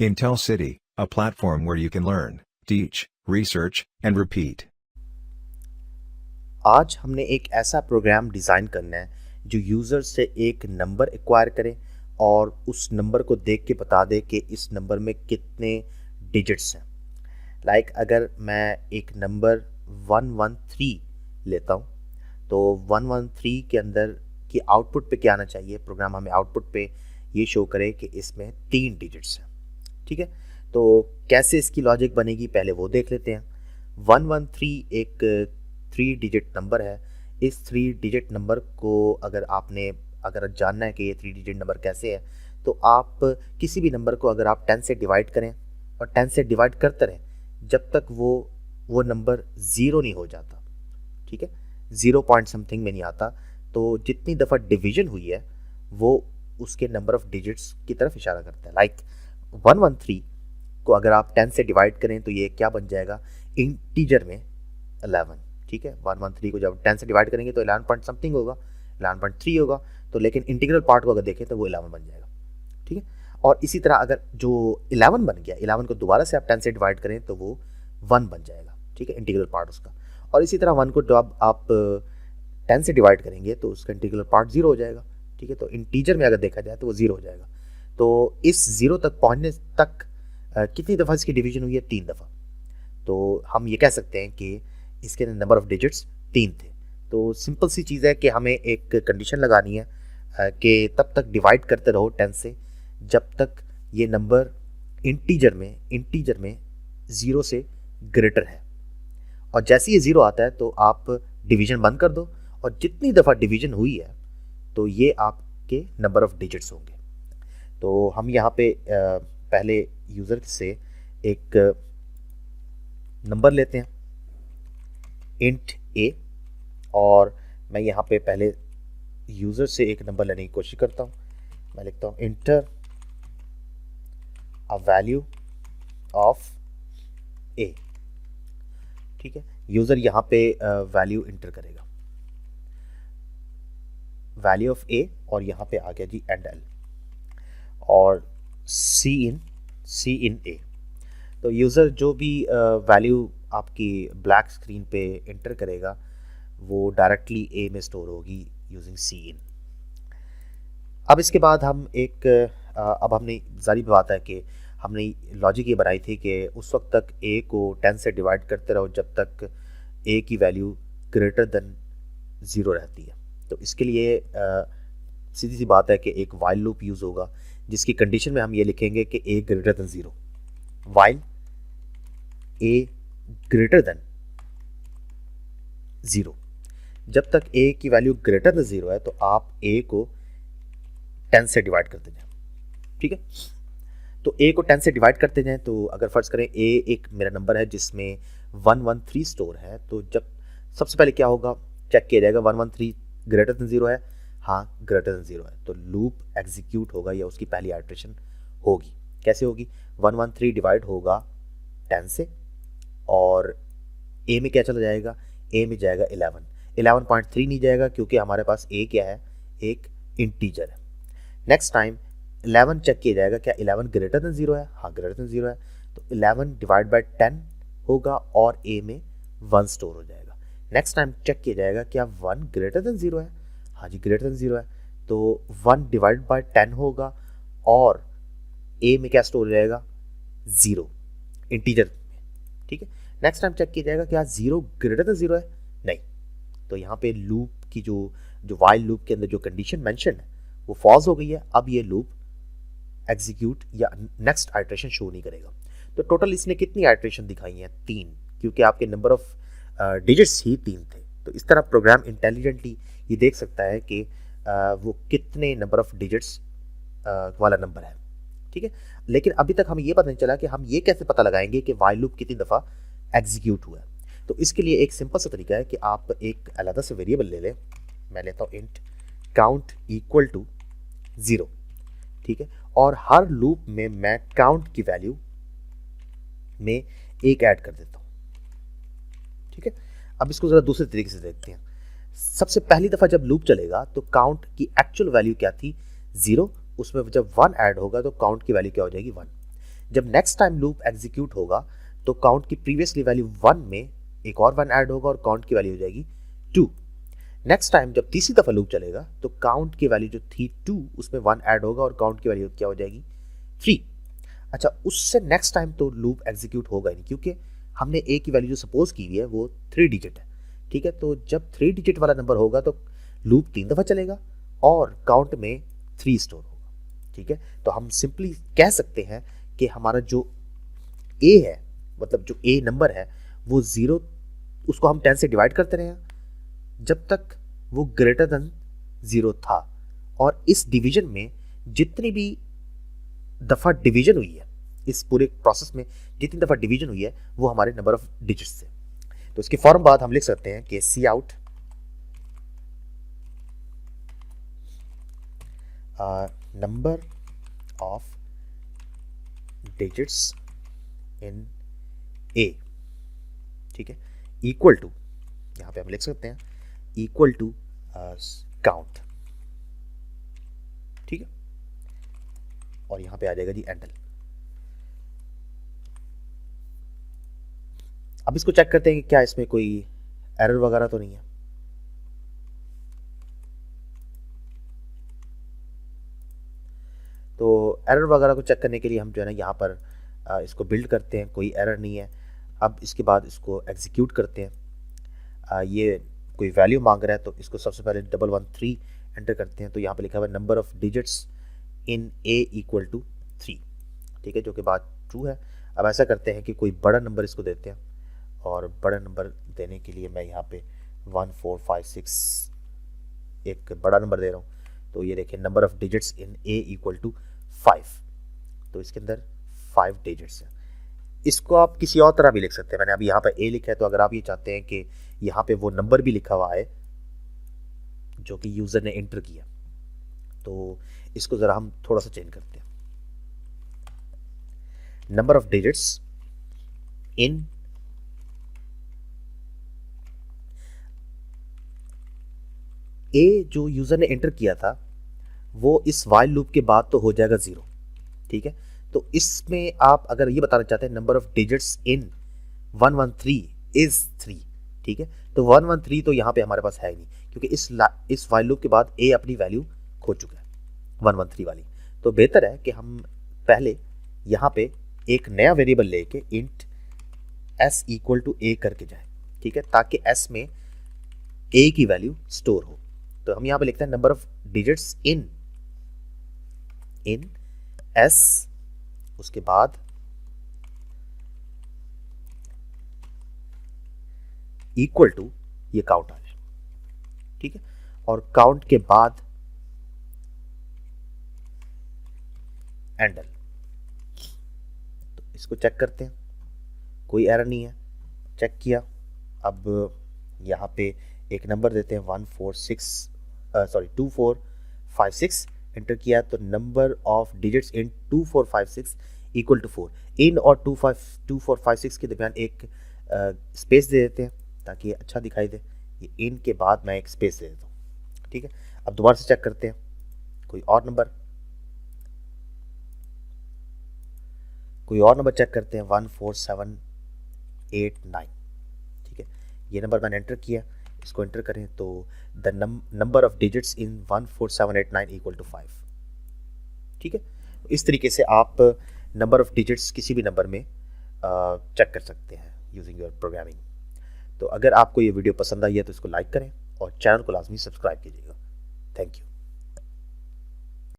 Intel City, a platform where you can learn, teach, research, and repeat. आज हमने एक ऐसा प्रोग्राम डिज़ाइन करना है जो यूज़र से एक नंबर एक्वायर करे और उस नंबर को देख के बता दे कि इस नंबर में कितने डिजिट्स हैं। अगर मैं एक नंबर 113 लेता हूँ तो 113 के अंदर की आउटपुट पे क्या आना चाहिए, प्रोग्राम हमें आउटपुट पे ये शो करे कि इसमें 3 डिजिट्स हैं। ठीक है, तो कैसे इसकी लॉजिक बनेगी पहले वो देख लेते हैं। 113 एक 3 डिजिट नंबर है। इस 3 डिजिट नंबर को अगर जानना है कि ये 3 डिजिट नंबर कैसे है, तो आप किसी भी नंबर को अगर आप 10 से डिवाइड करें और 10 से डिवाइड करते रहें जब तक वो नंबर ज़ीरो नहीं हो जाता। ठीक है, 0 पॉइंट समथिंग में नहीं आता, तो जितनी दफ़ा डिवीजन हुई है वो उसके नंबर ऑफ डिजिट्स की तरफ इशारा करता है। 113 को अगर आप 10 से डिवाइड करें तो ये क्या बन जाएगा, इंटीजर में 11। ठीक है, 113 को जब 10 से डिवाइड करेंगे तो 11 पॉइंट समथिंग होगा, 11.3 होगा, तो लेकिन इंटीग्रल पार्ट को अगर देखें तो वो 11 बन जाएगा। ठीक है, और इसी तरह अगर जो 11 बन गया, 11 को दोबारा से आप 10 से डिवाइड करें तो वो 1 बन जाएगा। ठीक है, इंटीग्रल पार्ट उसका। और इसी तरह 1 को जब आप 10 से डिवाइड करेंगे तो उसका इंटीग्रल पार्ट 0 हो जाएगा। ठीक है, तो इंटीजर में अगर देखा जाए तो वो 0 हो जाएगा। तो इस 0 तक पहुंचने तक कितनी दफ़ा इसकी डिवीजन हुई है, 3 दफ़ा। तो हम ये कह सकते हैं कि इसके नंबर ऑफ डिजिट्स 3 थे। तो सिंपल सी चीज़ है कि हमें एक कंडीशन लगानी है कि तब तक डिवाइड करते रहो 10 से जब तक ये नंबर इंटीजर में 0 से ग्रेटर है, और जैसे ये 0 आता है तो आप डिवीजन बंद कर दो, और जितनी दफ़ा डिवीजन हुई है तो ये आपके नंबर ऑफ डिजिट्स होंगे। तो हम यहाँ पे पहले यूज़र से एक नंबर लेते हैं इंट a, और मैं यहाँ पे पहले यूज़र से एक नंबर लेने की कोशिश करता हूँ। मैं लिखता हूँ inter a value of a। ठीक है, यूज़र यहाँ पे वैल्यू इंटर करेगा, वैल्यू ऑफ a, और यहाँ पे आ गया जी एंड l और सी इन a। तो यूज़र जो भी वैल्यू आपकी ब्लैक स्क्रीन पे इंटर करेगा वो डायरेक्टली a में स्टोर होगी यूजिंग सी इन। अब इसके बाद हम अब हमने जारी बात है कि हमने लॉजिक ये बनाई थी कि उस वक्त तक a को 10 से डिवाइड करते रहो जब तक a की वैल्यू ग्रेटर देन 0 रहती है। तो इसके लिए सीधी सी बात है कि एक वाइल लूप यूज़ होगा जिसकी कंडीशन में हम ये लिखेंगे कि a greater than 0, while a greater than 0। जब तक a की वैल्यू ग्रेटर देन 0 है तो आप a को 10 से डिवाइड करते जाएं। ठीक है, तो a को 10 से डिवाइड करते जाएं, तो अगर फर्ज करें a एक मेरा नंबर है जिसमें 113 स्टोर है, तो जब सबसे पहले क्या होगा, चेक किया जाएगा 113 ग्रेटर देन 0 है, हाँ ग्रेटर देन 0 है, तो लूप एग्जीक्यूट होगा या उसकी पहली आइटरेशन होगी। कैसे होगी, 113 डिवाइड होगा 10 से, और a में क्या चला जाएगा, a में जाएगा 11.3 नहीं जाएगा क्योंकि हमारे पास a क्या है, एक इंटीजर है। नेक्स्ट टाइम 11 चेक किया जाएगा, क्या 11 ग्रेटर देन 0 है, हाँ ग्रेटर देन 0 है, तो 11 डिवाइड बाय 10 होगा और a में 1 स्टोर हो जाएगा। नेक्स्ट टाइम चेक किया जाएगा, क्या 1 ग्रेटर देन 0 है, हाँ जी ग्रेटर देन 0 है, तो 1 डिवाइड बाय 10 होगा और a में क्या स्टोर हो जाएगा, 0 इंटीजर में। ठीक है, नेक्स्ट टाइम चेक किया जाएगा क्या 0 ग्रेटर देन 0 है, नहीं, तो यहाँ पे लूप की जो वाइल लूप के अंदर जो कंडीशन मेंशन है वो फॉल्स हो गई है। अब ये लूप एग्जीक्यूट या नेक्स्ट आइटरेशन शो नहीं करेगा। तो टोटल इसने कितनी आइटरेशन दिखाई हैं, 3, क्योंकि आपके नंबर ऑफ डिजिट्स ही 3 थे। तो इस तरह प्रोग्राम इंटेलिजेंटली ये देख सकता है कि वो कितने नंबर ऑफ डिजिट्स वाला नंबर है। ठीक है, लेकिन अभी तक हमें ये पता नहीं चला कि हम ये कैसे पता लगाएंगे कि वाइल लूप कितनी दफ़ा एग्जीक्यूट हुआ है। तो इसके लिए एक सिंपल सा तरीका है कि आप एक अलग से वेरिएबल ले लें। मैं लेता हूँ इंट काउंट इक्वल टू 0। ठीक है, और हर लूप में मैं काउंट की वैल्यू में 1 ऐड कर देता हूँ। ठीक है, अब इसको ज़रा दूसरे तरीके से देखते हैं। सबसे पहली दफ़ा जब लूप चलेगा तो काउंट की एक्चुअल वैल्यू क्या थी, 0, उसमें जब 1 ऐड होगा तो काउंट की वैल्यू क्या हो जाएगी, 1। जब नेक्स्ट टाइम लूप एग्जीक्यूट होगा तो काउंट की प्रीवियसली वैल्यू 1 में एक और 1 ऐड होगा और काउंट की वैल्यू हो जाएगी 2। नेक्स्ट टाइम जब तीसरी दफ़ा लूप चलेगा तो काउंट की वैल्यू जो थी 2 उसमें 1 ऐड होगा और काउंट की वैल्यू क्या हो जाएगी 3। अच्छा, उससे नेक्स्ट टाइम तो लूप एग्जीक्यूट होगा ही नहीं, क्योंकि हमने ए की वैल्यू जो सपोज की हुई है वो 3 डिजिट है। ठीक है, तो जब 3 डिजिट वाला नंबर होगा तो लूप 3 दफ़ा चलेगा और काउंट में 3 स्टोर होगा। ठीक है, तो हम सिंपली कह सकते हैं कि हमारा जो ए है, मतलब जो ए नंबर है वो 0, उसको हम 10 से डिवाइड करते रहे हैं जब तक वो ग्रेटर देन 0 था, और इस डिवीजन में जितनी भी दफ़ा डिवीजन हुई है, इस पूरे प्रोसेस में जितनी दफ़ा डिवीजन हुई है वो हमारे नंबर ऑफ डिजिट्स से। तो इसके फॉर्म बाद हम लिख सकते हैं कि cout number of digits in a, ठीक है, इक्वल टू, यहां पे हम लिख सकते हैं इक्वल टू काउंट। ठीक है, और यहां पे आ जाएगा जी एंडल। अब इसको चेक करते हैं कि क्या इसमें कोई एरर वगैरह तो नहीं है। तो एरर वगैरह को चेक करने के लिए हम जो है ना यहाँ पर इसको बिल्ड करते हैं, कोई एरर नहीं है। अब इसके बाद इसको एग्जीक्यूट करते हैं। ये कोई वैल्यू मांग रहा है तो इसको सबसे पहले 113 एंटर करते हैं। तो यहाँ पे लिखा हुआ है number of digits in a equal to 3। ठीक है, जो कि बात ट्रू है। अब ऐसा करते हैं कि कोई बड़ा नंबर इसको देते हैं, और बड़ा नंबर देने के लिए मैं यहाँ पे 1456 एक बड़ा नंबर दे रहा हूँ। तो ये देखिए number of digits in a equal to 5, तो इसके अंदर 5 डिजिट्स हैं। इसको आप किसी और तरह भी लिख सकते हैं। मैंने अभी यहाँ पर ए लिखा है, तो अगर आप ये चाहते हैं कि यहाँ पे वो नंबर भी लिखा हुआ है जो कि यूजर ने एंटर किया, तो इसको जरा हम थोड़ा सा चेंज करते हैं। नंबर ऑफ डिजिट्स इन ए जो यूजर ने एंटर किया था वो इस वाइल लूप के बाद तो हो जाएगा 0। ठीक है, तो इसमें आप अगर ये बताना चाहते हैं number of digits in 113 is 3। ठीक है, तो 113 तो यहाँ पे हमारे पास है ही नहीं, क्योंकि इस वाइल लूप के बाद ए अपनी वैल्यू खो चुका है 113 वाली। तो बेहतर है कि हम पहले यहाँ पे एक नया वेरिएबल लेके इंट s इक्वल टू ए करके जाए। ठीक है, ताकि s में a की वैल्यू स्टोर हो। तो हम यहाँ पे लिखते हैं number of digits in s, उसके बाद इक्वल टू ये काउंट आ जाए। ठीक है, और काउंट के बाद एंडल। तो इसको चेक करते हैं, कोई एरर नहीं है, चेक किया। अब यहाँ पे एक नंबर देते हैं 2456 एंटर किया, तो number of digits in 2456 equal to 4। इन और 2456 के दरमियान एक स्पेस दे देते हैं ताकि ये अच्छा दिखाई दे। ये इन के बाद मैं एक स्पेस दे देता हूँ। ठीक है, अब दोबारा से चेक करते हैं कोई और नंबर चेक करते हैं 14789। ठीक है, ये नंबर मैंने एंटर किया, इसको एंटर करें तो the number of digits in 14789 equal to 5। ठीक है, इस तरीके से आप नंबर ऑफ डिजिट्स किसी भी नंबर में चेक कर सकते हैं यूजिंग योर प्रोग्रामिंग। तो अगर आपको ये वीडियो पसंद आई है तो इसको लाइक करें और चैनल को लाजमी सब्सक्राइब कीजिएगा। Thank you.